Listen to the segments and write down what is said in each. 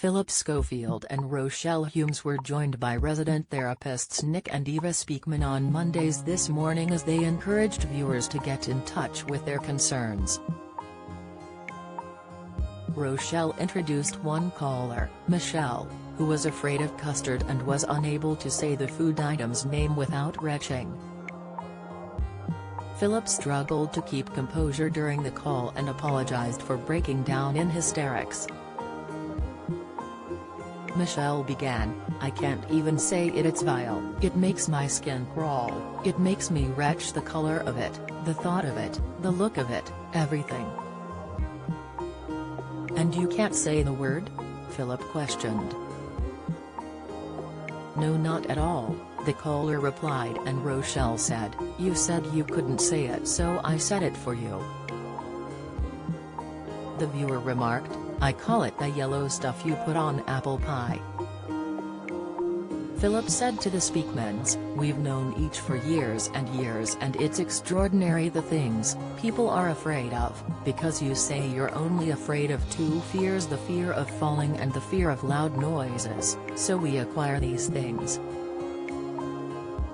Phillip Schofield and Rochelle Humes were joined by resident therapists Nick and Eva Speakman on Mondays this morning as they encouraged viewers to get in touch with their concerns. Rochelle introduced one caller, Michelle, who was afraid of custard and was unable to say the food item's name without retching. Phillip struggled to keep composure during the call and apologized for breaking down in hysterics. Michelle began, "I can't even say it, it's vile, it makes my skin crawl, it makes me retch, the color of it, the thought of it, the look of it, everything." "And you can't say the word?" Phillip questioned. "No, not at all," the caller replied, and Rochelle said, "You said you couldn't say it, so I said it for you." The viewer remarked, "I call it the yellow stuff you put on apple pie." Phillip said to the Speakmans, "We've known each for years and years, and it's extraordinary the things people are afraid of, because you say you're only afraid of two fears, the fear of falling and the fear of loud noises, so we acquire these things."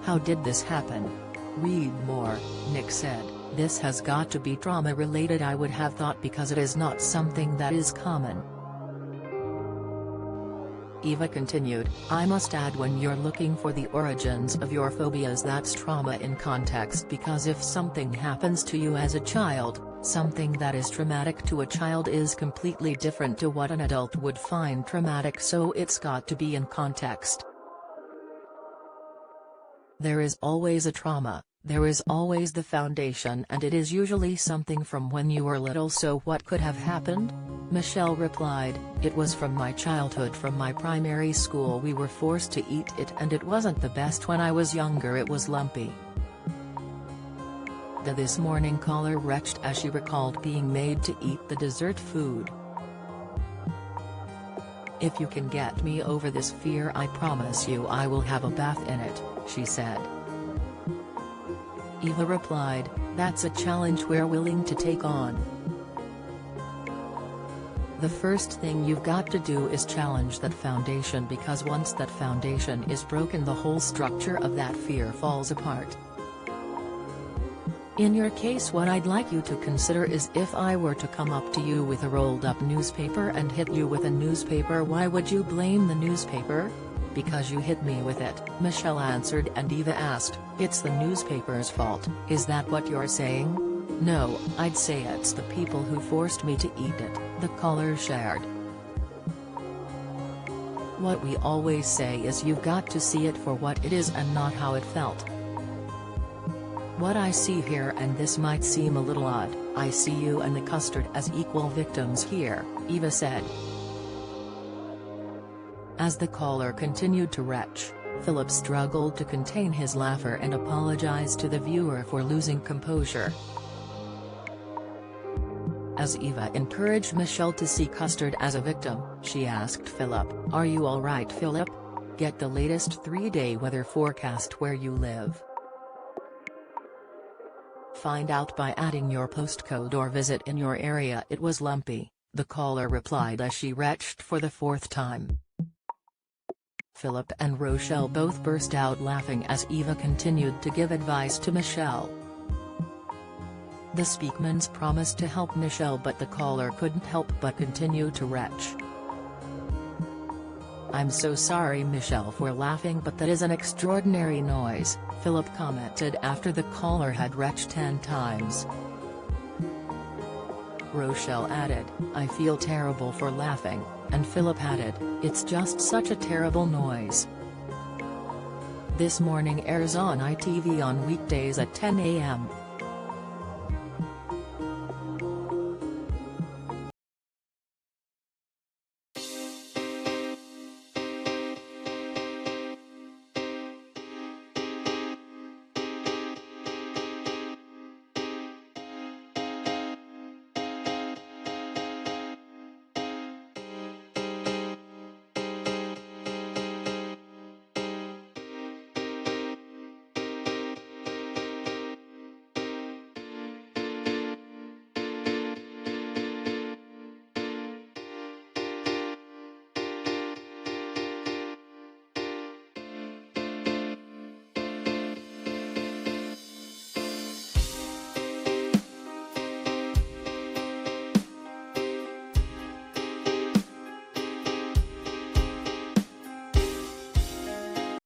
"How did this happen?" "Read more," Nick said. "This has got to be trauma-related, I would have thought, because it is not something that is common." Eva continued, "I must add, when you're looking for the origins of your phobias, that's trauma in context, because if something happens to you as a child, something that is traumatic to a child is completely different to what an adult would find traumatic, so it's got to be in context. There is always a trauma. There is always the foundation, and it is usually something from when you were little. So what could have happened?" Michelle replied, "It was from my childhood, from my primary school. We were forced to eat it and it wasn't the best when I was younger, it was lumpy." The This Morning caller retched as she recalled being made to eat the dessert food. "If you can get me over this fear, I promise you I will have a bath in it," she said. Eva replied, "That's a challenge we're willing to take on. The first thing you've got to do is challenge that foundation, because once that foundation is broken, the whole structure of that fear falls apart. In your case, what I'd like you to consider is, if I were to come up to you with a rolled up newspaper and hit you with a newspaper, why would you blame the newspaper?" "Because you hit me with it," Michelle answered, and Eva asked, "It's the newspaper's fault, is that what you're saying?" "No, I'd say it's the people who forced me to eat it," the caller shared. "What we always say is you've got to see it for what it is and not how it felt. What I see here, and this might seem a little odd, I see you and the custard as equal victims here," Eva said. As the caller continued to retch, Phillip struggled to contain his laughter and apologized to the viewer for losing composure. As Eva encouraged Michelle to see custard as a victim, she asked Phillip, "Are you alright, Phillip? Get the latest 3-day weather forecast where you live. Find out by adding your postcode or visit in your area." "It was lumpy," the caller replied as she retched for the 4th time. Phillip and Rochelle both burst out laughing as Eva continued to give advice to Michelle. The Speakmans promised to help Michelle, but the caller couldn't help but continue to retch. "I'm so sorry, Michelle, for laughing, but that is an extraordinary noise," Phillip commented after the caller had retched 10 times. Rochelle added, "I feel terrible for laughing," and Phillip added, "It's just such a terrible noise." This Morning airs on ITV on weekdays at 10 a.m.